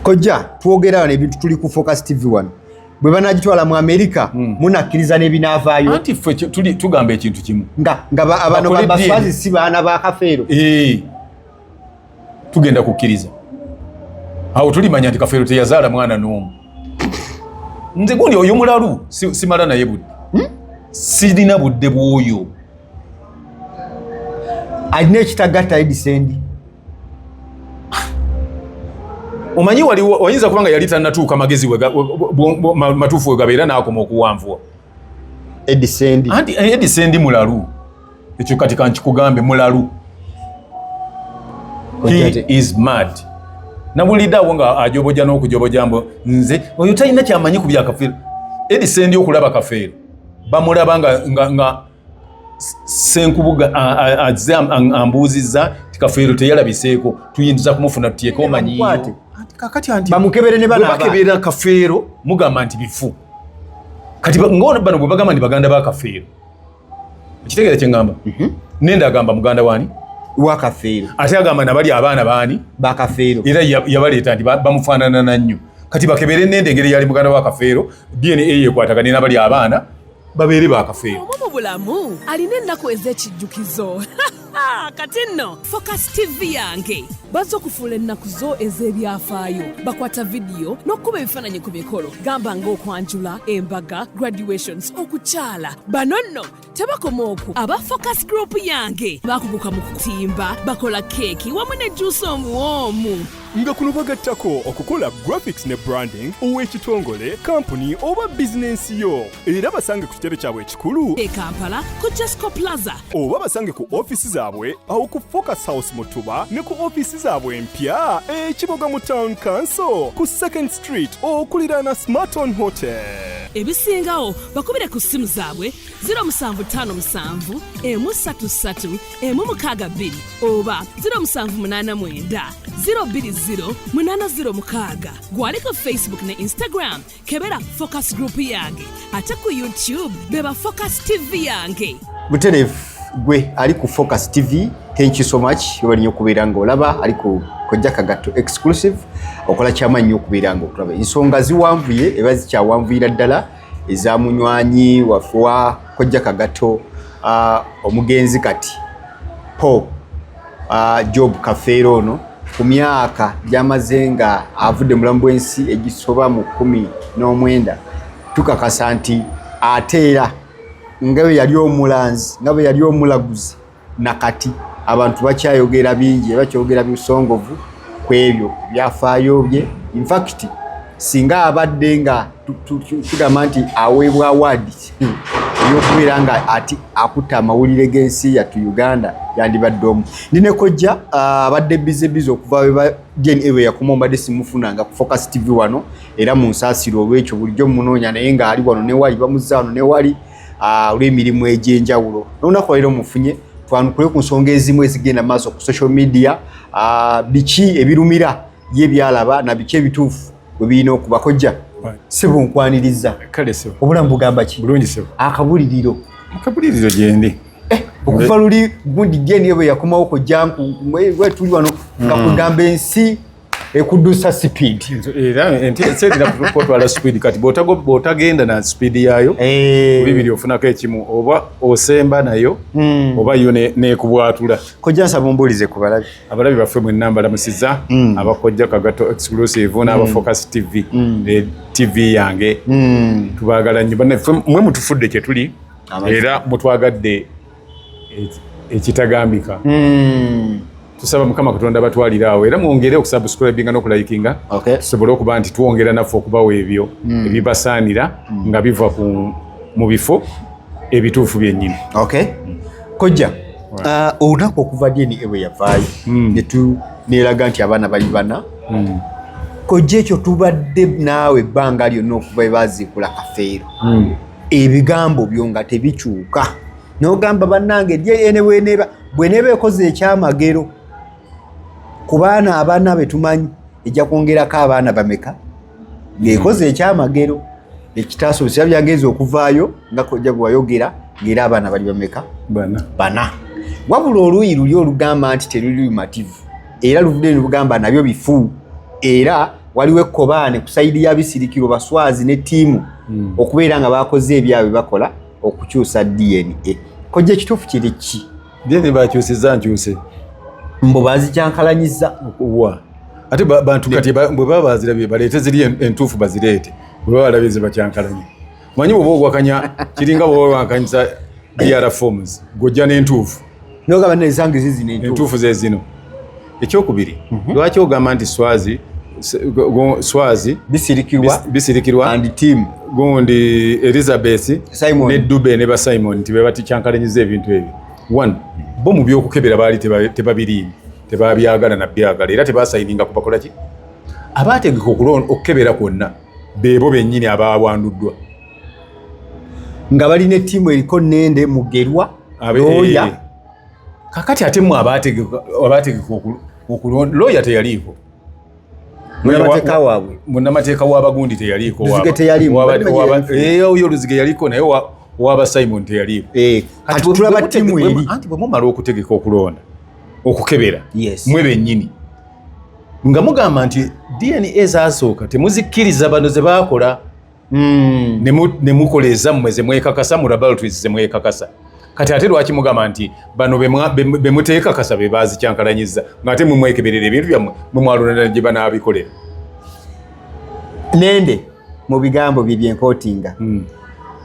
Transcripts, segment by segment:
Kojja twogera wano ebintu tuli ku Focus TV 1 bwe banagitwala mu America munakkiriza n'ebinaavaayo anti ffe tugamba ekintu kimu nga abano baswazi si baana ba Kafeero tugenda kukkiriza awo tulimanya nti Kafeero teyazaala mwana n'omu nze gundi oyo mulalu simala naye budde sirina budde bw'oyo alina ekitagatta Edisendi omanyi wayinza kubanga yali tannatuuka magezi matuufu we gabeera n'akoma okuwanvuwa Edisendi anti Edisendi mulalu ekyo kati kankikugambe mulalu he is mad nabulidde awo nga ajoboja n'okujobojja mbu nze oyo talina kyamanyi ku bya Kafeero Edisendi okulaba Kafeero bamulaba nga Senkubuga azze ambuuzizza ti Kafeero teyalabiseeko tuyinza kumufuna tutyeko omanyiyo kakati anti bamukebere ne bana bakebera Kafeero mugamba nti bifu kati ng'ono bano bwe bagamba nti baganda ba Kafeero ekitegeera kye ngamba nenda agamba muganda wani wa Kafeero ate agamba nabali abaana baani ba Kafeero era yabaleeta nti bamufaanana nnyo kati bakebere nende engeri yali muganda wa Kafeero DNA yekwatagane nabali abaana babeere ba Kafeero mu bulamu alina ennaku ez'ekijjukizo kati nno Focus TV yange bazza okufuula ennaku zo ez'ebyafaayo bakwata vidiyo n'okukuba ebifaananyi ku mikolo gamba ng'okwanjula embaga graduations okukyala bano nno tebakoma okwo aba Focus Group yange bakuguka mu kutimba bakola keeki wamu ne juice omuwoomu nga kuno bagattako okukola graphics ne branding ow'ekitongole kampuni oba bizinensi yo era basange ku kitebe kyabwe ekikulu e Kampala ku Jesco Plaza oba basange ku ofisi zaabwe awo ku Focus House Mutuba ne ku ofisi zaabwe empya ekiboga mu Town Council ku 2nd Street okuliraana Smarton Hotel ebisingawo bakubire ku ssimu zaabwe 0757 133 162 oba 0789 020 gwali ku Facebook ne Instagram kebera Focus Group yange ate ku YouTube beba Focus TV yange Buterevu gwe ali ku Focus TV thank you so much yobali okubeera nga olaba ali ku Kojja Kagato exclusive okola kyamanyi okubeera nga okulaba ensonga ziwanvuye eba zikyawanvuyira ddala eza munywanyi wafuwa Kojja Kagato omugenzi kati Paul Job Kafeero ono ku myaka gy'amaze nga avudde mulamu bw'ensi egisoba mu 19 tukakasa nti ate era nga bwe yali omulanzi nga bwe yali omulaguzi nakati abantu bakyayogera bingi bakyogera bisongovu ku ebyo byafaayo bye in fact singa abadde nga tugamba nti aweebwa awadi eyokubeera nga ati akuta amawulire g'ensi yattu Uganda yandibadde omu ndine Kojja abadde bize okuva DNA yakoma mbadde simufunanga ku Focus TV wano era mu nsaasiro olw'ekyo bulijjo munoonya naye nga ali wano ne wali bamuzza wano ne wali olw'emirimu egy'enjawulo n'olunaku leero mufunye twanukule ku nsonga ezimu ezigenda maaso ku social media biki ebirumira ye byalaba na biki ebituufu bwe birina okuba Kojja sebo nkwaniriza kale sebo obulamu bugamba ki bulungi sebo akabuliriro gyendi okuva luli gundi DNA bwe yakomawo Kojja we tuli wano nga kugamba ensi ekudusa speed era entesetera kutwala speed kati bw'otagenda na speed yayo bibiri ofunako ekimu oba osemba nayo oba yo nekubwatula Kojja nsaba mbuulize ku balabi abalabi baffe mwenna mbalamusiza aba Kojja Kagato exclusive n'aba Focus TV ne TV yange tubaagala nnyo bannaffe mwe mutufudde kye tuli era mutwagadde ekitagambika tusaba Mukama Katonda batwalira awo era mwongere okusubscribinga n'okulayikinga tusobole okuba nti twongera naffe okubawo ebyo ebibasaanira nga biva mu bifo ebituufu byennyini Kojja olunaku okuva DNA bwe yavaayo neeraga nti abaana bali bana Kojja ekyo tubadde naawe ebbanga lyonna okuva bwe baziikula Kafeero ebigambo byo nga tebikyuka n'ogamba bannange DNA bw'eneeba ekoze ekyamagero ku baana abaana be tumanyi ejja kwongerako abaana bameka ng'ekoze ekyamagero ekitaasobosera byagenza okuvaayo nga Kojja bwe wayogera ng'era abaana bali bameka bana wabula oluuyi luli olugamba nti teruli lumativu era luvudde ne lugamba nabyo bifu era waliwo ekkobaane ku sayidi ya Bisirikirwa baswazi ne ttiimu okubeera nga bakoze ebyabwe bakola okukyusa DNA. Kojja ekituufu kiri ki? DNA bakyusizza nkyuse. Mbo bazikyankalanyiza wa. Ate bantu kati bwe baba bazirabye baleete ziri entuufu bazireete. Bwe baba balabye ze bakyankalanye. Manyi bwe bwakanya kiringa bwe wakanyisa DR forms. Gojja n'entuufu. Nogaba nezange zizi n'entuufu ze zino. Ekyokubiri. Lwaki ogamba nti Swazi Bisirikirwa and team gundi Elizabeth Simon ne Dube ne ba Simon tibe batikyankalanyiza ebintu ebyo. One, bo mu byokukebera baali tebabiri tebabyagala na byagala era tebasayininga kubakola ki abategeka okukebera kwonna bebo bennyini abawanduddwa nga bali ne tiimu eriko Nende Mugerwa Lawyer. Kakati ate mu abategeka okulonda Lawyer teyaliko. Munnamateeka w'abagundi teyaliko. Oyo Luzige yaliko naye waba Simon teyaliko. Kati tulaba tiimu eri. Anti bwe mumala okutegeka okulonda okukebera mwe bennyini nga mugamba nti DNA zaasooka temuzikkiriza bano ze baakola ne mukola ezammwe ze mwekakasa mu laboratories ze mwekakasa. Kati ate lwaki mugamba nti bano be muteekakasa be bazikyankalanyiza ng'ate mwe mwekeberera ebintu byammwe mwe mwalonda gye banaabikolera. Nende mu bigambo bye byenkootinga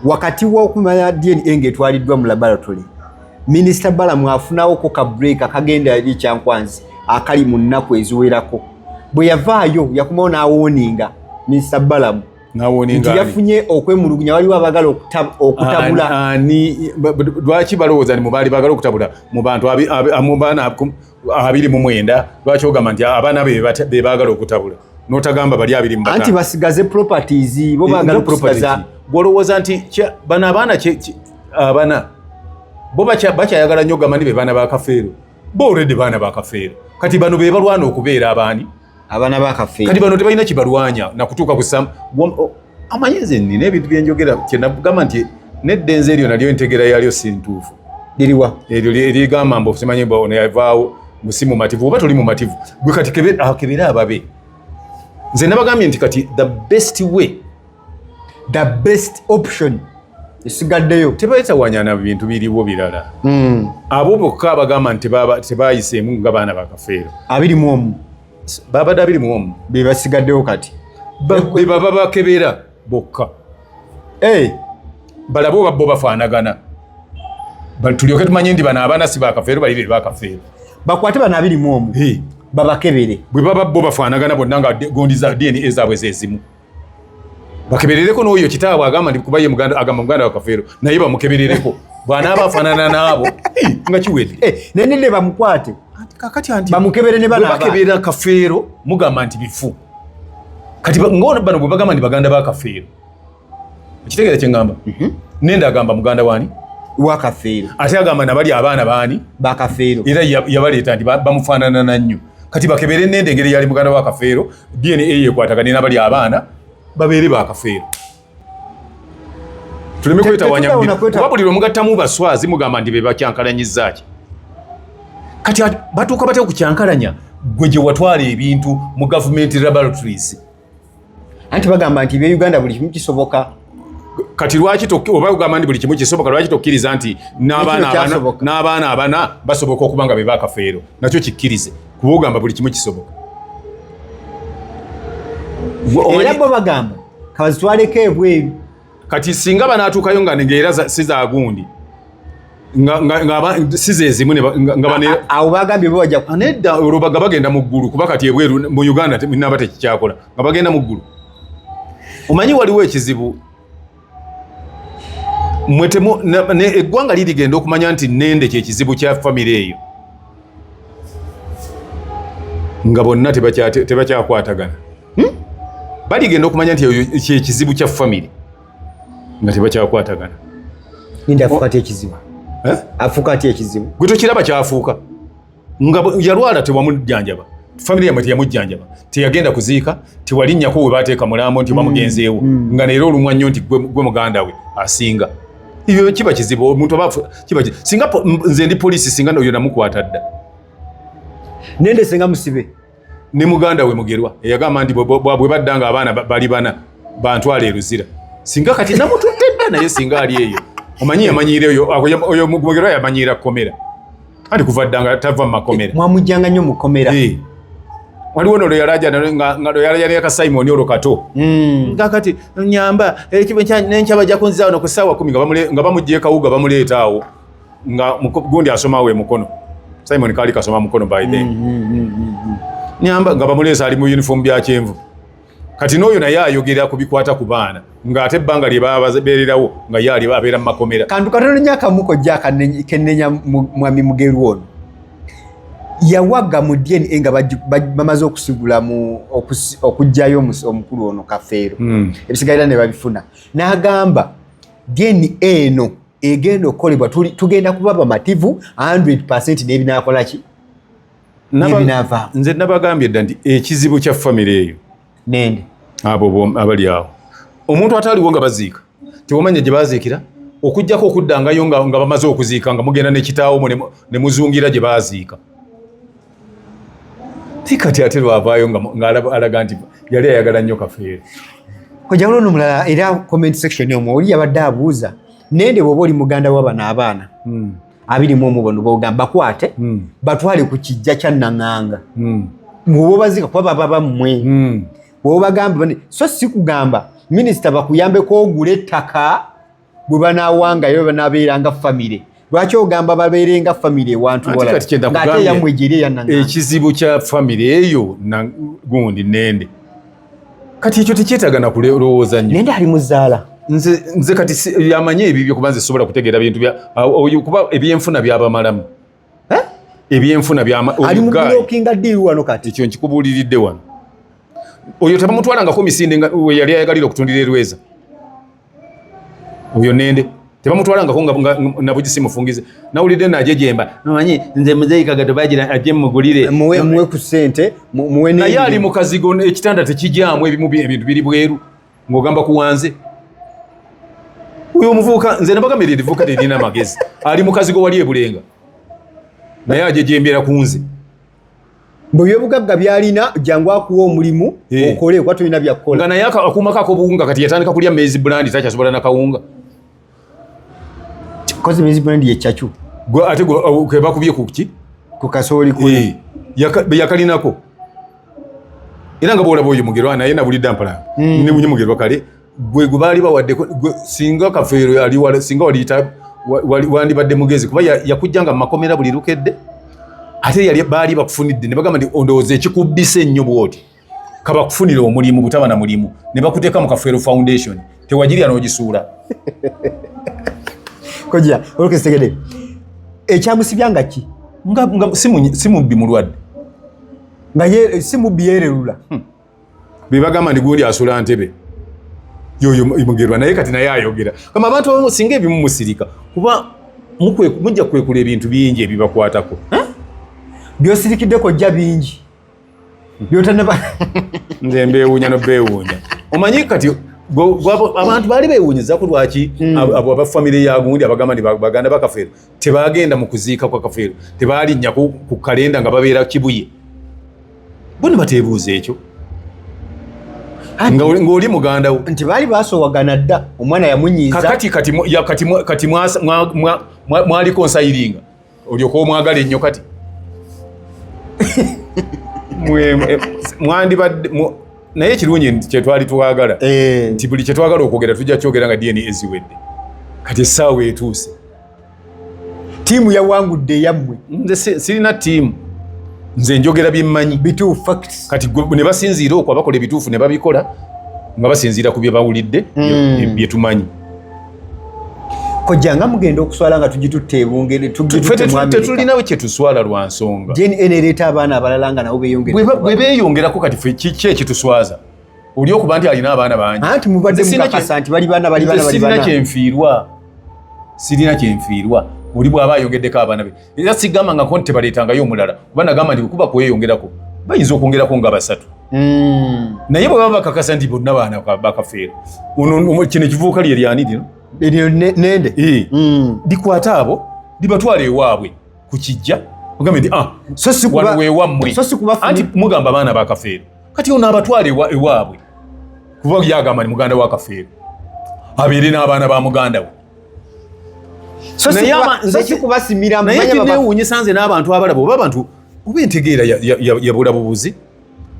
wakati w'okumanya DNA ng'etwaliddwa mu laboratory Minisita Balamu afunawo ko ka break akagenda yali kyankwanzi akali mu nnaku eziwerako. Bwe yavaayo yakumawo n'awooninga Minisita Balamu n'awooninga nti yafunye okwemulugunya waliwo abagala okutabula. Lwaki balowooza ni mubaali bagala okutabula mu bantu mu baana 29 lwaki ogamba nti abaana be baagala okutabula n'otagamba bali 25 anti basigaze properties bo baagala okusigaza. Gwolowooza nti bano abaana bo bakyayagala nnyo ogamba nti be baana ba Kafeero. Bo already baana ba Kafeero. Kati bano be balwana okubeera abaani abaana ba Kafeero. Kati bano tebalina kibalwanya nakutuuka ku amanyize nnina ebintu byenjogera kyenagamba nti neddenze eryo nalyo entegera yalyo si ntuufu. Liriwa eryo erigamba mbu simanyi mbu ono yavaawo musi mumativu oba toli mumativu gwe kati kebera ababe. Nze nabagambye nti kati the best option esigaddeyo tebayitawanyana bintu biriwo birala. Abo bokka abagamba nti tebayiseemu nga baana ba Kafeero 21 babadde 21 be basigaddeyo kati be baba bakebera bokka balabo babbo bafaanagana tulyoke tumanye nti bano abaana si ba Kafeero bali be ba Kafeero bakwate bano 21 babakebere bwe baba bo bafaanagana bonna nga gondi za DNA ezaabwe zezimu bakeberereko n'oyo kitaabwe agamba nti kuba ye agamba muganda wa Kafeero naye bamukeberereko bwana abafaanana n'abo nga kiwedde nene bamukwate kakati anti bamukebere ne bana bakebera Kafeero mugamba nti bifu kati ngono bano bwe bagamba nti baganda ba Kafeero ekitegeera kye ngamba Nende agamba muganda wani wa Kafeero ate agamba nabali abaana baani ba Kafeero era yabaleeta nti bamufaanana nnyo kati bakebere Nende engeri yali muganda wa Kafeero DNA yekwatagane nabali abaana babeere ba Kafeero. Tuleme kwetawanya kuba buli lwemugattamu baswazi mugamba nti be bakyankalanyizza ki. Kati batuuka batya okukyankalanya gwe gye watwala ebintu mu government laboratories. Anti bagamba nti bye Uganda buli kimu kisoboka. Kati lwaki oba ogamba nti buli kimu kisoboka lwaki tokkiriza nti n'abaana abana basoboka okuba nga be ba Kafeero nakyo kikkirize kuba ogamba buli kimu kisoboka. Era bo bagamba kabazitwaleko ebweru. Kati singa banaatuukayo nga ngeera si za gundi nga si zezimu awo bagambye bo bajja nedda olwobaga bagenda mu ggulu kuba kati ebweru mu Uganda naba tekikyakola nga bagenda mu ggulu. Omanyi waliwo ekizibu eggwanga lirigenda okumanya nti Nende kyekizibu kya famire eyo nga bonna tebakyakwatagana. Baligenda okumanya nti kyekizibu kya famire nga tebakyakwatagana. Ninde afuuka ati ekizibu? Afuuka ati ekizibu? Gwe tokiraba kyafuuka nga yalwala tewamujjanjaba famire yamwe teyamujjanjaba teyagenda kuziika tewalinnyako we baateeka mulambo nti bamugenzeewo nga neera olumwa nnyo nti gwe muganda we asinga. Ebyo kiba kizibu omuntu singa nze ndi poliisi singa oyo namukwata dda. Nende senga musibe ne muganda we Mugerwa eyagamba nti bwe baddanga abaana bali bana bantwala Eruzira singa kati namutudde dda naye singa ali eyo omanyi yamanyire oyo Mugerwa yamanyira komera andi kuva ddanga tava mu makomera mwamujjanga nnyo mu komera waliwo no yalaja nga yalaja ka Simon Olo Kato nga kati nyamba nenkyaba ja kunzaawo no ku ssaawa 10 nga bamujje Kawuga bamuleeta awo nga gundi asoma we mukono Simon kali kasoma mukono by then nyamba nga bamuleesa ali mu uniform bya kyenvu kati n'oyo naye ayogera kubikwata ku baana nga ate ebbanga lye baba babeererawo nga ye ali abeera mu makomera kantu katono nyaka muko jaka kenenya mwami Mugerwa ono yawaga mu DNA nga bamaze okusigula mu okujjayo omukulu ono Kafeero ebisigalira ne babifuna n'agamba DNA eno egenda okolebwa tugenda kuba bamativu 100% n'ebinaakola ki n'ebinaava nze nabagambye dda nti ekizibu kya famire eyo nende abo abali awo omuntu ataliwo nga baziika tewamanya gye baziikira okujjako okuddangayo nga bamaze okuziika nga mugenda nekitaawo ne muzungira gye baziika tikati ate lwavaayo nga alaga nti yali ayagala nnyo Kafeero kojawulo ono mulala era comment section omwo oli yabadde abuuza nende bw'oba oli muganda w'abana abaana 21 bono bogamba bakwate batwale ku kijja kya Nanganga bw'oba baziika kuba baba mmwe bw'oba bagamba so si kugamba minisita bakuyambeko ogula ettaka bwe banaawangayo banaabeeranga famire lwaki ogamba babeerenga famire ewantu ng'ate yammwe ejeri eya Nanganga ekizibu kya famire eyo gundi nende kati ekyo tekyetaaga na kulowooza nnyo nende ali muzaala nze kati yamanye ebibyo kuba nze sobola kutegeera bintu kuba ebyenfuna byabamalamu ebyenfuna ali mu blockinga deal wano kati ekyo nkikubuuliridde wano oyo tebamutwalangako misinde we yali ayagalira okutundira erweza oyo nende tebamutwalangako nabugisi simufungize nawulidde najejemba nomanyi nze muzeeyi Kagato bagira ajje mugulire muwe ku ssente muwe naye ali mu kazigo ekitanda tekijaamu ebintu biri bweru ng'ogamba kuwanze oyo omuvubuka nze nabagambira erivubuka terina magezi ali mu kazigo wali ebulenga naye ajejembera ku nze by'obugagga byalina jangu akuwa omulimu okole kwa tulina byakukola nga naye akumakako obuwunga kati yatandika kulya maize brand takyasobola nakawunga kozi maize brand yechachu ate bakubye kuki ku kasooli kuli yakalinako era nga bwolaba oyo Mugerwa naye nabulidde mpala ne bunye Mugerwa kale gwe baali bawadde singa Kafeero ali wala singa wali badde mugezi kuba yakujjanga mu makomera buli lukedde ate yali baali bakufunidde ne bagamba nti ondowooza ekikubbise ennyo bwoti kabakufunira omulimu butaba na mulimu ne bakuteeka mu Kafeero Foundation tewagirya n'ogisuula koja olukesegede ekyamusibyanga ki nga simubbi mulwadde nga simubbi yererula bebagamba nti gundi asula Ntebe yoyo Mugerwa naye kati naye ayogera kama abantu singa ebimu musirika kuba mujja kwekula ebintu bingi ebibakwatako byosirikidde kojja bingi byotanaba nze mbeewuunya nobeewuunya omanyi kati abantu baali beewuunyiza ku lwaki abo abafamire ya gundi abagamba nti baganda ba Kafeero tebagenda mu kuziika kwa Kafeero tebalinnya ku kalenda nga babeera Kibuye bonna bateebuuza ekyo ng'oli muganda wo nti baali basoowagana dda omwana yamunyiiza kati mwaliko nsayiringa olyoka omwagala ennyo kati mwandibadde naye ekirungi kyetwali twagala nti buli kyetwagala okwogera tujja kyogera nga DNA eziwedde kati essaawa etuuse tiimu yawangudde eyammwe nze sirina tiimu nze njogera byemmanyi bituufu facts kati ne basinziira okwo abakola ebituufu ne babikola nga basinziira ku bye bawulidde bye tumanyi kojjanga mugenda okuswala nga tugitutte ebungere tetulinawe kye tuswala lwa nsonga eneereeta abaana abalala nga nabo bwe beeyongerako kati ki ekituswaza oli okuba nti alina abaana bangi anti mubadde mukakasa nti bali baana sirina kyenfiirwa oli bw'aba ayongeddeko abaana be era sigamba nga konti tebaleetangayo omulala kuba nagamba nti kuba kweyongerako bayinza okwongerako nga 3 naye bwe baba bakakasa nti bonna baana ba Kafeero kino ekivubuka lye lyani lino nende likwata abo libatwala ewaabwe ku kijja ogambe nti wano wewammwe anti mugamba abaana ba Kafeero kati ono abatwala ewaabwe kuba yagamba ni muganda wa Kafeero abeere n'abaana ba muganda we naye kineewuunyisa nze n'abantu abalaba oba abantu oba entegeera yabula bubuzi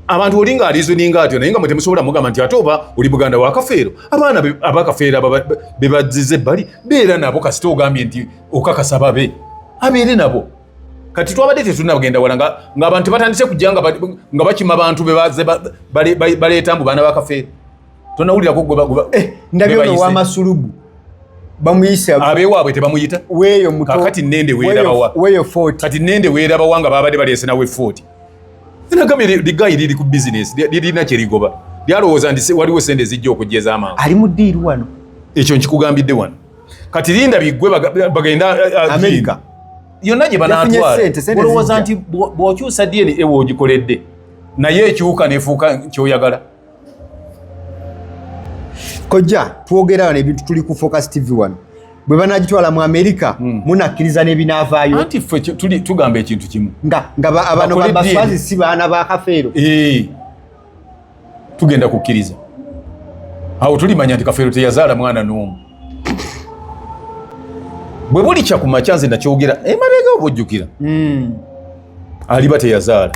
abantu olinga alizoninga atyo naye nga mwe temusobola mugamba nti ate oba oli muganda wa Kafeero abaana abakafeero be bazzize ebbali beera nabo kasita ogambye nti okakasa babe abeere nabo kati twabadde tetunagenda wala ng'abantu batandise kujja nga bakima abantu bebaze baleeta mbu baana ba Kafeero tonawulirako ndabye ono w'amasulubu bamuyise abeewaabwe tebamuyita weeyo muto kakati nende weerabawa weeyo 40 kati nende weerabawa nga babadde baleese nawe 40 nagambye ligayi liri ku bizinesi lirina kyerigoba lyalowooza nti waliwo sente zijja okujja ez'amangu ali mu ddiiru wano ekyo nkikugambidde wano kati linda biggwe bagenda Amerika yonna gye banaatwala olowooza nti bw'okyusa DNA ewo ogikoledde naye ekiwuka neefuuka kyoyagala kojja twogera wano ebintu tuli ku Focus TV wano bwe banagitwala mu Amerika munakkiriza n'ebinaavaayo anti ffe tugamba ekintu kimu nga abano babaswazi si baana ba Kafeero tugenda kukkiriza awo tulimanya nti Kafeero teyazaala mwana n'omu bwe buli kyakumakya nze nakyogera emabega oba ojjukira aliba teyazaala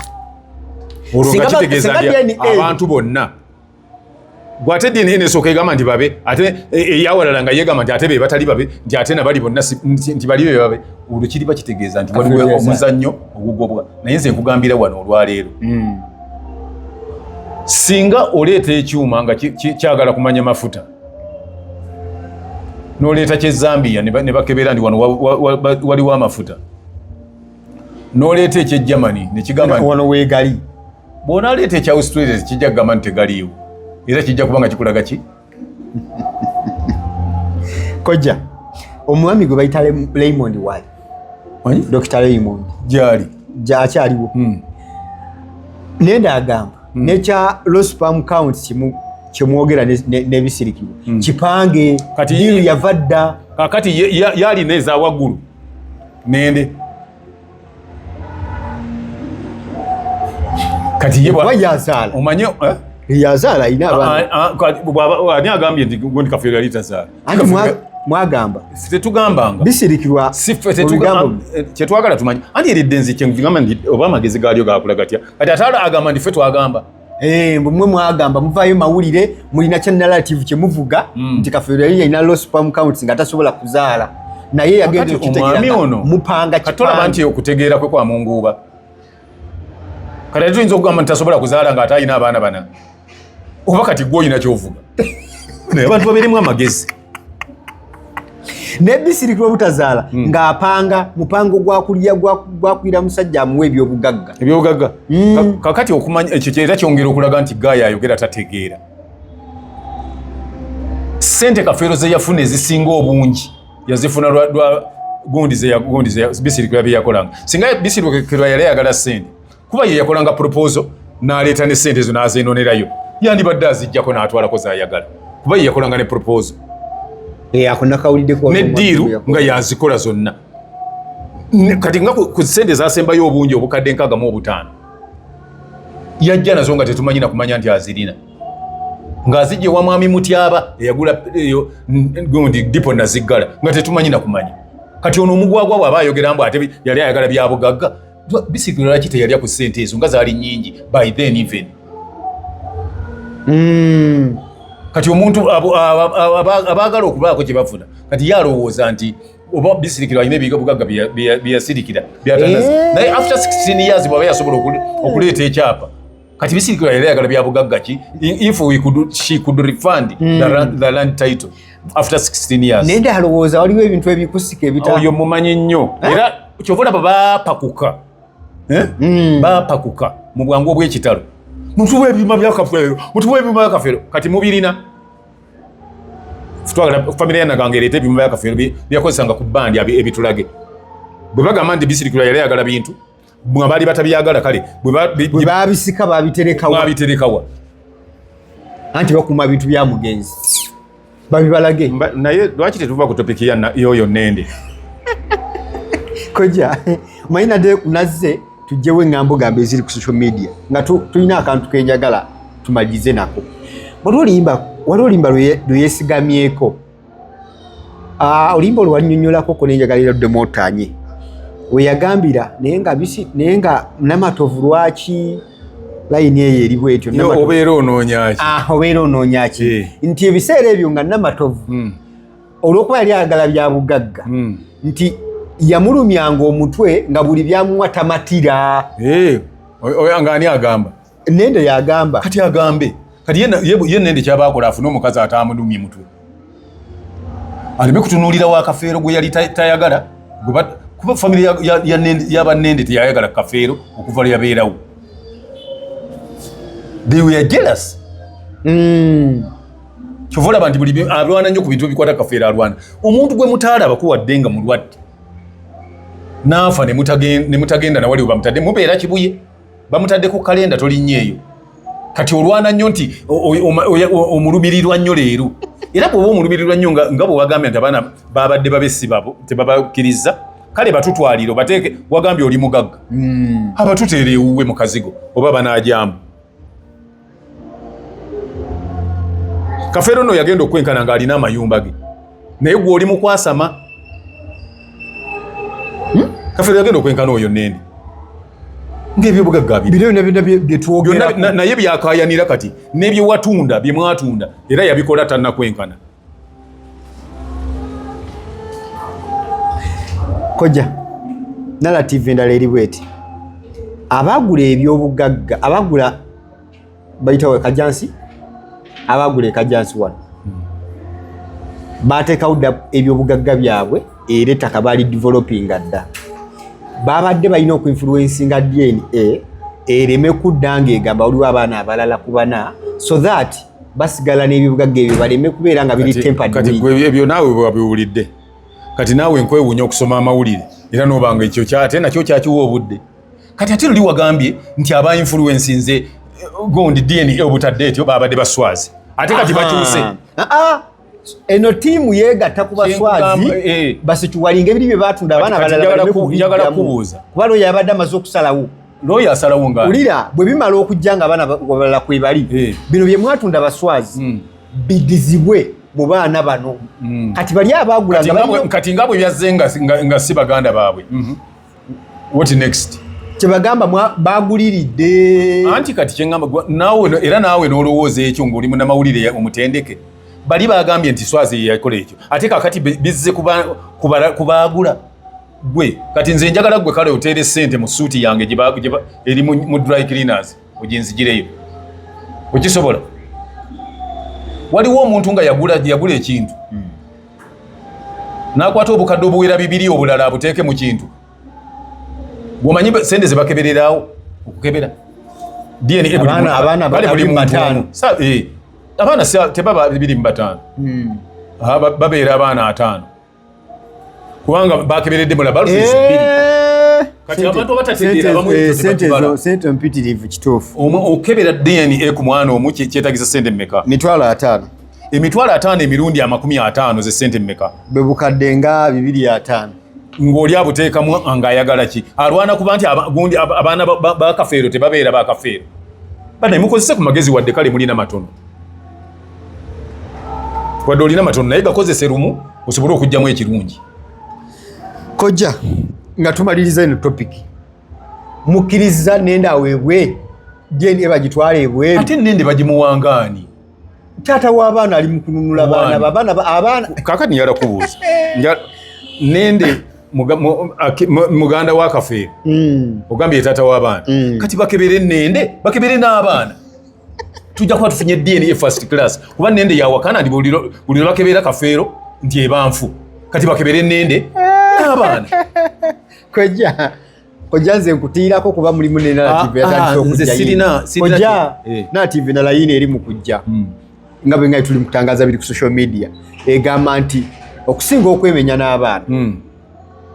olwo nga kitegeeza nti abantu bonna gwate DNA nesooka egamba nti babe ate eyawalala nga yegamba nti ate be batali babe nti ate nabali bonna nti bali be babe olwo kiriba kitegeeza nti waliwo omuzannyo ogugobwa naye nze nkugambira wano olwaleero singa oleeta ekyuma nga kyagala kumanya mafuta n'oleeta kyezambiya ne bakebera nti wano waliwo amafuta n'oleeta ekyejamani nekigamba wano weegali bw'onaaleeta ekya Australia kijja kugamba nti tegaliiwo era kijja kuba nga kikulaga ki kojja omwami gwe bayita Raymond waali Dr. Raymond akyaliwo nenda agamba nekya Lospam County kyemwogera n'ebisirikiro kipange diiru yava dda kakati yalina eza waggulu nende kati ye yazaala omanye yazaala ayina ani agambye nti gondi Kafeero yali tazaala anti mwagamba tetugambanga bisirikirwa kyetwagala tumanyi anti eridde nzi kyengamba nti oba amagezi gaalyo gakula gatya kati ate agamba nti ffe twagamba mmwe mwagamba muvaayo mawulire mulina kya narrative kyemuvuga nti Kafeero yali yalina Lospam County nga tasobola kuzaala naye yagenda okitegeera mupanga katolaba nti okutegeera kwe kwa munguuba kati ate tuyinza okugamba nti tasobola kuzaala nga ate alina abaana bana oba kati gwe olina kyovuga naye abantu babeeremu amagezi nebisirikirwa obutazaala ng'apanga mupango gwakulya gwakwira musajja amuwa ebyobugagga kakati okumanya ekyo era kyongera okulaga nti Gaaya ayogera tategeera sente Kafeero ze yafuna ezisinga obungi yazifuna lwa gundi bisirikirwa bye yakolanga singa bisirikirwa yali ayagala sente kuba ye yakolanga proposal n'aleeta ne sente ezo n'azeenonerayo yandibadde azijjako n'atwalako z'ayagala kuba ye yakolanga ne proposal neddiiru nga yazikola zonna kati nga ku sente zasembayo obungi obukadde 65 yajja nazo nga tetumanyi na kumanya nti azirina ng'azijja ewa mwami Mutyaba eyagula gundi dipo naziggala nga tetumanyi na kumanya kati ono omugwagwa bw'aba ayogera mbu ate yali ayagala bya bugagga bisirikirwa laki teyalya ku sente ezo nga zaali nnyingi by then even kati omuntu abaagala okubaako kye bafuna kati yalowooza nti oba bisirikirwa alina ebigabugagga byeyasirikira byatanazi naye after 16 years bwaba yasobola okuleeta ekyapa kati bisirikirwa yali ayagala byabugagga ki if she could refund the land title after 16 years nende alowooza waliwo ebintu ebikusika oyo mumanyi nnyo era kyovula bapakuka bapakuka mu bwangu obw'ekitalo mutuwe ebyuma bya Kafeero kati mubirina famire yanagange ereeta ebyuma bya Kafeero byakozesanga ku bandi ebitulage bwe bagamba nti bisirikirwa yali ayagala bintu mwabaali batabyagala kale bwe babisika babiterekawa anti bakuma bintu bya mugenzi babibalage naye lwaki tetuva ku topiki yoyo nende Koja mayina de nazze tujjewe ngambo gambe ziri ku social media nga tulina akantu kenjagala tumalize nako. Walulimba lweyesigamyeko. Olimba olwanyonyolako ko nenjagalira demotanye. Weyagambira naye nga namatovu lwaki layini eyo eri bwetyo obeera onoonyaki obeera onoonyaki nti ebiseera ebyo nga namatovu olw'okuba yali ayagala bya bugagga nti yamulumyanga omutwe nga buli byamuwa tamatira nga ani agamba Nende yagamba kati agambe kati ye Nende kyabakola afune omukazi atamulumye mutwe aleme kutunuulira wakafeero gwe yali tayagala kuba famire yaba Nende teyayagala kafeero okuva lwe yabeerawo. They were jealous. Kyova olaba nti buli alwana nnyo ku bintu ebikwata kafeero alwana. Omuntu gwe mutaalaba kuwadde nga mulwadde naafa ne mutagenda nawali bamutadde mubeera kibuye bamutadde ku kalenda tolinnyeeyo kati olwana nnyo nti omulumirirwa nnyo leero era bw'oba omulumirirwa nnyo nga bwe wagambye nti abaana babadde babesi babo tebabakkiriza kale batutwalire bateeke wagambye oli mugagga abatuteera ewuwe mu kazigo oba banaajamu. Kafeero no yagenda okwenkana ng'alina amayumba ge naye gwe oli mukwasama. Kafeero yagenda okwenkana oyo Nende ng'ebyobugagga biri naye byakayanira kati n'ebyewatunda bye mwatunda era yabikola tannakwenkana. Koja narrative endala eri bweti abagula ebyobugagga abagula bayitawo kajansi abagula kajansi wano bateekawo dda ebyobugagga byabwe era ettaka baali developing adda babadde balina okuinfluencinga DNA ereme kudda ng'egamba waliwo abaana abalala ku bana so that basigala n'ebyobugagga ebyo baleme kubeera nga biri tempered. Kati ebyo naawe wabiwulidde kati naawe nkwewuunya okusoma amawulire era n'obanga ekyo kyate nakyo kyakiwa obudde kati ate luli wagambye nti aba influencinze gondi DNA obutadde etyo babadde baswazi ate kati bakyuse eno tiimu yeegatta ku baswazi basikiwalinga ebiri bye batunda abaana balala kubuuza kuba looyo yabadde amaze okusalawo looyo asalawo nga ulira bwe bimala okujja nga abaana balala kwebali bino bye mwatunda baswazi bigizibwe mu baana bano kati bali abagula kati nga bwe byazze nga si baganda baabwe what next kyebagamba baguliridde anti kati kyengamba naawe n'olowooza ekyo ng'oli munnamawulire omutendeke bali bagambye nti swazi yakola ekyo ate kakati bizze kubaagula gwe kati nze njagala gwe kale oteere ssente mu suuti yange eri mu dry cleaners oginzigireyo okisobola. Waliwo omuntu nga yagula ekintu n'akwata obukadde obuwera 2 obulala abuteeke mu kintu bw'omanyi sente ze bakebererawo okukebera DNA abaana bali mu 5 abaana tebaba 2 mu 5 babeera abaana 5 kubanga bakeberedde mulaba lufizi 2 kati abantu abatategeera bamu sente mpitirivu kituufu okebera DNA ku mwana omu kyetagisa sente mmeka? Emitwalo 5. Emitwalo 5 emirundi 50 ze sente mmeka? Bwe bukadde nga 205 ng'oli abuteekamu ng'ayagala ki alwana kuba nti abaana bakafeero tebabeera bakafeero banaye mukozese ku magezi wadde kale mulina matono wadde olina matono naye gakozese lumu osobole okugjamu ekirungi. Koja nga tumaliriza eno topic mukkiriza Nende aweebwe DNA bagitwala ebweru ate Nende bagimuwangaani taata w'abaana ali mu kununula abaana kakati njala kubuuza Nende muganda wa kafeero ogambye taata w'abaana kati bakebere Nende bakebere n'abaana tujja kuba tufunye DNA first class kuba Nende yawakana ndi buli bakebera kafeero nti ebanfu kati bakebere Nende n'abaana. Koja nze nkutiirako kuba mulimu ne narrative yatandika narrative endala yina eri mu kujja nga bwe nga tuli mu kutangaza biri ku social media egamba nti okusinga okwemenya n'abaana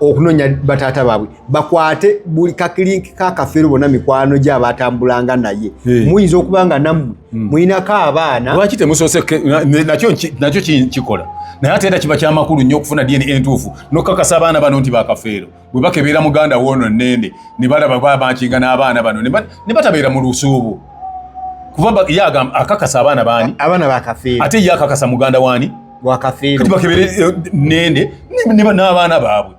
okunonya batata baabwe bakwate buli kakilinki kakafeero bonna mikwano gy'abatambulanga naye muyinza okubanga nammwe muyinako abaana lwaki temusoose nakyo kikola naye ate era kiba kyamakulu nnyo okufuna DNA entuufu n'okukakasa abaana bano nti bakafeero bwe bakebeera muganda woono nnende ne balaba babankinga n'abaana bano ne batabeera mu lusuubu kuba akakasa abaana baani abaana bakafeero ate ye akakasa muganda waani wakafeero kati bakebeere nnende n'abaana baabwe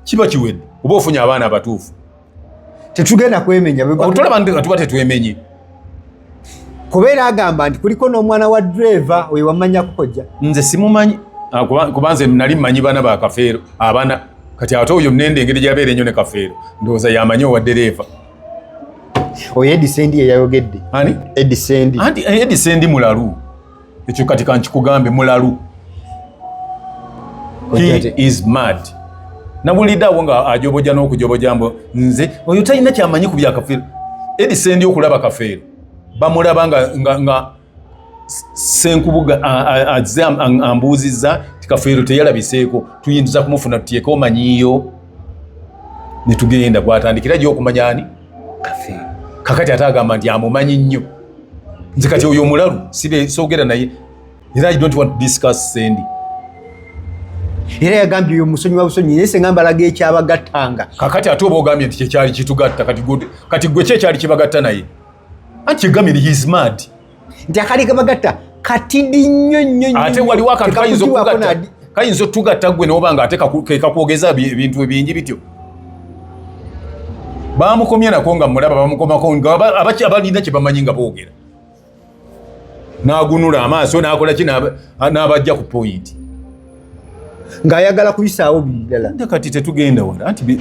kiba kiwedde oba ofunye abaana abatuufu tetugenda kwemenya tolaba nga tuba tetwemenye kubeera agamba nti kuliko n'omwana wa driver we wamanya kukojja nze simumanyi kuba nze nali mmanyi baana ba kafeero abaana kati ate oyo nnende engeri gyabeera ennyo ne kafeero ndowooza yamanyi owa dereeva oyo edisendi yeyayogedde ani edisendi anti edisendi mulalu ekyo kati kankikugambe mulalu he is mad nabulidde awo nga ajoboja n'okujoboja mbu nze oyo talina kyamanyi ku bya kafeero edisendi okulaba kafeero bamulaba nga senkubuga azze ambuuzizza ti kafeero teyalabiseeko tuyinza kumufuna tutyeko omanyiyo ne tugenda gwatandikira gyo okumanya ani kafeero kakati ate agamba nti amumanyi nnyo nze kati oyo omulalu soogera naye era I don't want to discuss Sendi era yagambye oyo musonyi wa busonyi naye senga mbalaga ekyabagattanga kakati ate oba ogambye nti kyekyali kitugatta kati gwe kyekyali kibagatta naye anti kigambye he is mad nti akali kabagatta katidi nnyo ate waliwo akantu kayinza otugatta gwe nobanga ate kekakwogeza ebintu ebingi bityo bamukomye nako nga mulaba bamukomako nga abalina kye bamanyi nga boogera n'agunula amaaso n'akola ki n'abajja ku point ng'ayagala kuyisaawo birala kati tetugenda wala anti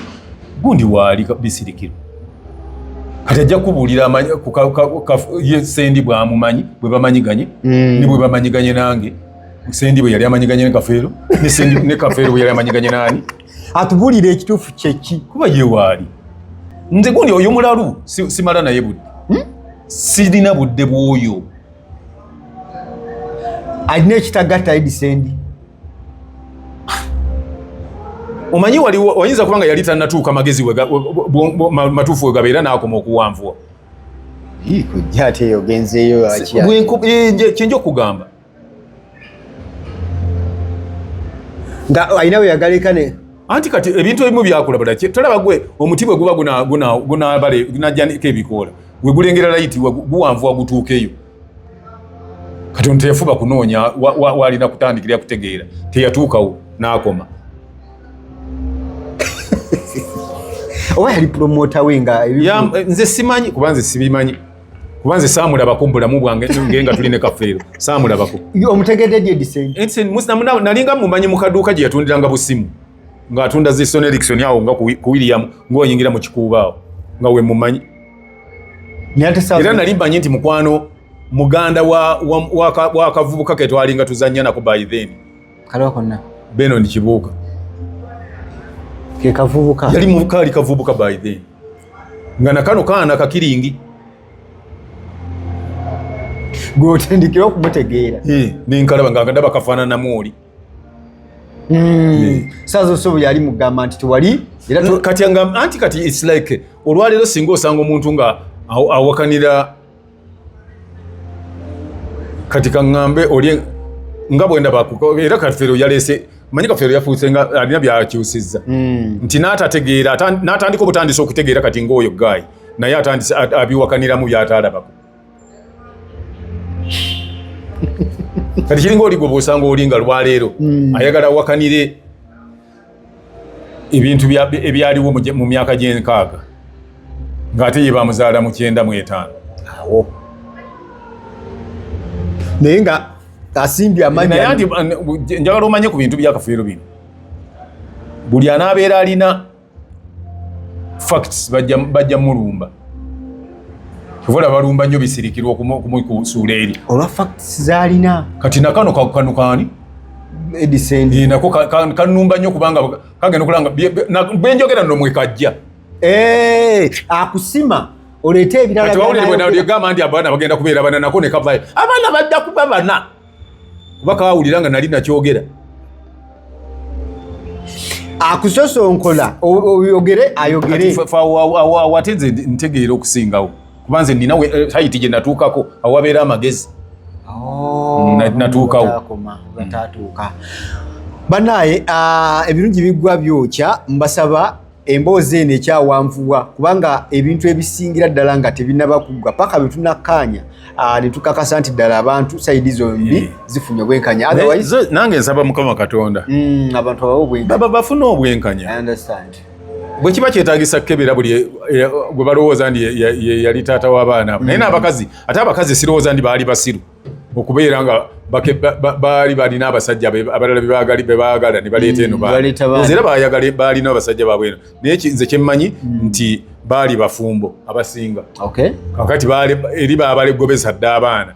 gundi waali bisirikiro kati ajja kubuulira Sendi bwamumanyi bwe bamanyiganye ne bwe bamanyiganye nange Sendi bwe yali amanyiganye ne kafeero ne kafeero bwe yali amanyiganye nani atubuulira ekituufu kyeki kuba ye waali nze gundi oyo mulalu simala naye budde sirina budde bw'oyo alina ekitagatta edisendi omanyi wayinza kubanga yali tannatuuka magezi matuufu we gabeera n'akoma okuwanvuwa kujja ate ogenzeeyo kyenja okugamba nga alina we yagalekane anti kati ebintu ebimu byakulabula tolaba gwe omuti bwe guba gunajjaniko ebikoola we gulengera layiti guwanvuwa gutuukeyo kati ono teyafuba kunoonya walina kutandikira kutegeera teyatuukawo n'akoma oba yali promota we nga nze simanyi kuba nze sibimanyi kuba nze saamulabako mu bulamu bwange nga tuli ne kafeero saamulabako omutegedde edisendi nalinga mumanyi mu kaduuka gye yatundiranga busimu ng'atunda zi Sony Ericsson awo nga ku William ng'oyingira mu kikuuba awo nga we mumanyi era nali mmanyi nti mukwano muganda wa kavubuka ke twalinga tuzannya nako by then kalwa konna Beno ndi kibuuka ke kavubuka yali mukali kavubuka by then nga nakano kaana kakiringi gwotendikira okumutegeera nenkalaba nga ndaba kafaanana muoli sazo sobo yali mugamba nti tewali era kati anti kati it's like olwaleero singa osanga omuntu nga awakanira kati kaŋŋambe oli nga bwe ndaba era kafeero yaleese manyi kafeero yafuuse nga alina byakyusizza nti n'atategeera n'atandika obutandisa okutegeera kati ng'oyo gaayi naye atandise abiwakaniramu by'ataalabako kati kiringa oli gwe bw'osanga oli nga lwaleero ayagala awakanire ebintu ebyaliwo mu myaka gy'enkaaga ng'ate ye bamuzaala mu 95 awo naye nga asimbye amanyi naye anti njagala omanye ku bintu bya kafeero bino buli anaabeera alina facts bajja mulumba kuvola balumba nnyo bisirikirwa okumukusuula eri olwa facts zaalina kati nakano kanukaani edisendi nako kanumba nnyo kubanga kagenda okulanga benjogera nno mwekajja akusima oleete ebirala kati wawulire gamba nti abaana bagenda kubeera bana nako ne kavayo abaana badda kuba bana kuba kawulira nga nali nakyogera akusosonkola oyogere ayogere watenze ntegeera okusingawo kubanze nina hayiti gye natuukako awabeera amagezi natuukawo batatuuka banaye ebirungi biggwa byokya mbasaba emboozi eno ekyawanvuwa kubanga ebintu ebisingira ddala nga tebinaba kuggwa paka bwe tunakkaanya ne tukakasa nti ddala abantu sayidi zombi zifunye obwenkanya nange nsaba Mukama Katonda abantu abawo obwenkanya bafune obwenkanya bwe kiba kyetaagisa kkebera buli gwe balowooza ndi yali taata w'abaana abo naye n'abakazi ate abakazi sirowooza ndi baali basiru okubeera nga baali balina abasajja abalala be baagala ne baleeta eno era baalina abasajja baabwe eno naye nze kyemmanyi nti baali bafumbo abasinga kakati eri baabalegobesa dda abaana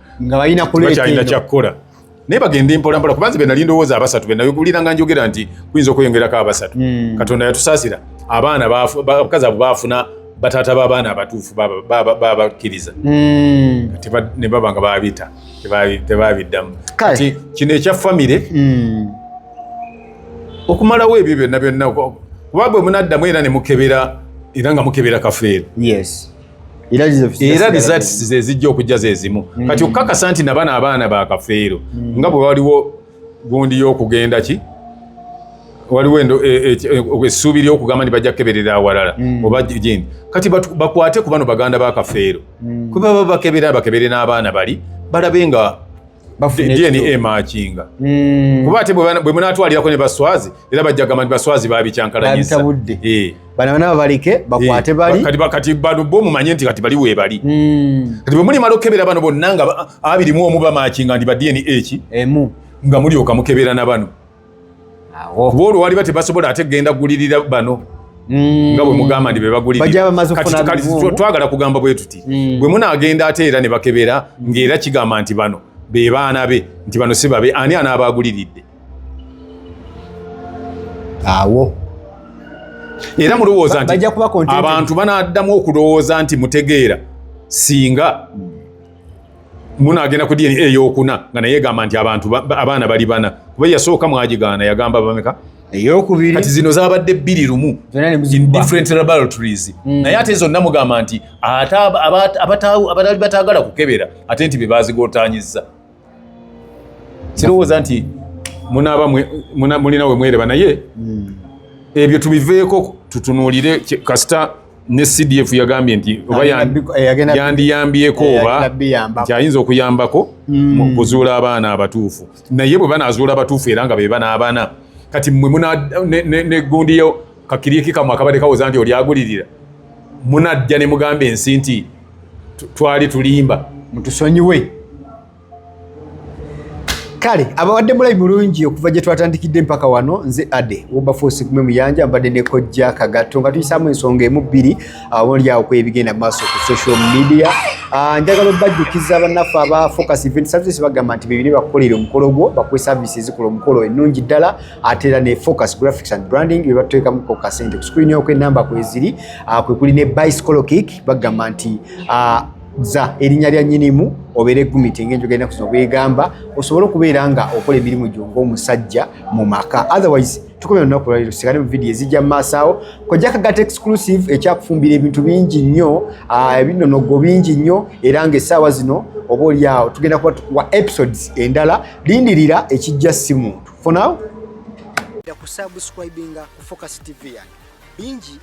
bakyalina kyakkola naye bagende mpolampola kubanze be nali ndowooza abasatu be nayogulira nga njogera nti kuyinza okweyongerako abasatu Katonda yatusaasira abaana abakazi abo baafuna bataata b'abaana abatuufu babakkiriza ne baba nga babita tebabiddamu kati kino ekya famire okumalawo ebyo byonna byonna kuba bwe munaddamu era ne mukebera era nga mukebera kafeero era results ze zijja okujja zezimu kati okukakasa nti nabana abaana ba kafeero nga bwe waliwo gundi y'okugenda ki waliwo essuubi ly'okugamba nti bajja kukeberera awalala oba gindi kati bakwate ku bano baganda ba kafeero kuba baba bakebere n'abaana balabe nga DNA makinga kuba ate bwe munaatwalirako ne baswazi era bajja gamba nti baswazi babikyankalanyisa bano nabo balike bakwate bali kati bano bo mumanye nti kati bali weebali kati bwe mulimala okukebera bano bonna nga 21 bamakinga ndi ba DNA emu nga mulyoka mukebera na bano kuba olwo wali tebasobola ate genda kugulirira bano nga bwe mugamba ndi be bagulirira kati twagala kugamba bwe tuti bwe munaagenda ate era ne bakebera ng'era kigamba nti bano be baana be nti bano si babe ani anaabaguliridde awo era mulowooza nti abantu banaaddamu okulowooza nti mutegeera singa munaagenda ku DNA ey'okuna nga naye gamba nti abaana bali bana kuba yasooka mwagigaana yagamba bameka ey'okubiri kati zino zaabadde 2 in different laboratories naye ate zonna mugamba nti ate abatali bataagala kukebera ate nti be baazigootaanyizza sirowooza nti mulina we mwereba naye ebyo tubiveeko tutunuulire kasita ne CDF yagambye nti oba yandiyambyeko oba nti ayinza okuyambako mu kuzuula abaana abatuufu naye bwe banaazuula abatuufu era nga be banaabana kati mmwe negundiyo kakiriiki kamwe akabadde kawooza nti olyagulirira munajja ne mugamba ensi nti twali tulimba mutusonyiwe kale abawadde mulayi mulungi okuva gye twatandikidde mpaka wano nze ade Wilberforce kumwe muyanja mbadde ne Kojja Kagato nga tuyisaamu ensonga emu bbiri awoolyawo ku ebigenda maaso ku social media njagala obajjukiza bannaffe aba Focus Event Services bagamba nti bebiri bakukolera omukolo gwo bakuwe services ezikola omukolo ennungi ddala ate era ne Focus Graphics and Branding be batuteekamuko kasente ku screen yokwo ennamba kweziri kwe kuli ne Bicycle Kick bagamba nti za erinnya lya nnyinimu obeere gumiti ng'enjoga ennaku zino bwegamba osobole okubeera nga okola emirimu gyo ng'omusajja mu maka otherwise tukomera olunaku lwaleero tusigale mu vidiyo ezijja mu maaso awo Kojja Kagato exclusive ekyakufumbira ebintu bingi nnyo ebinonogo bingi nnyo era ng'essaawa zino oba oliawo tugenda kuba tukuwa episodes endala lindirira ekijja si muntu for now kusubscribinga ku Focus TV yange bingi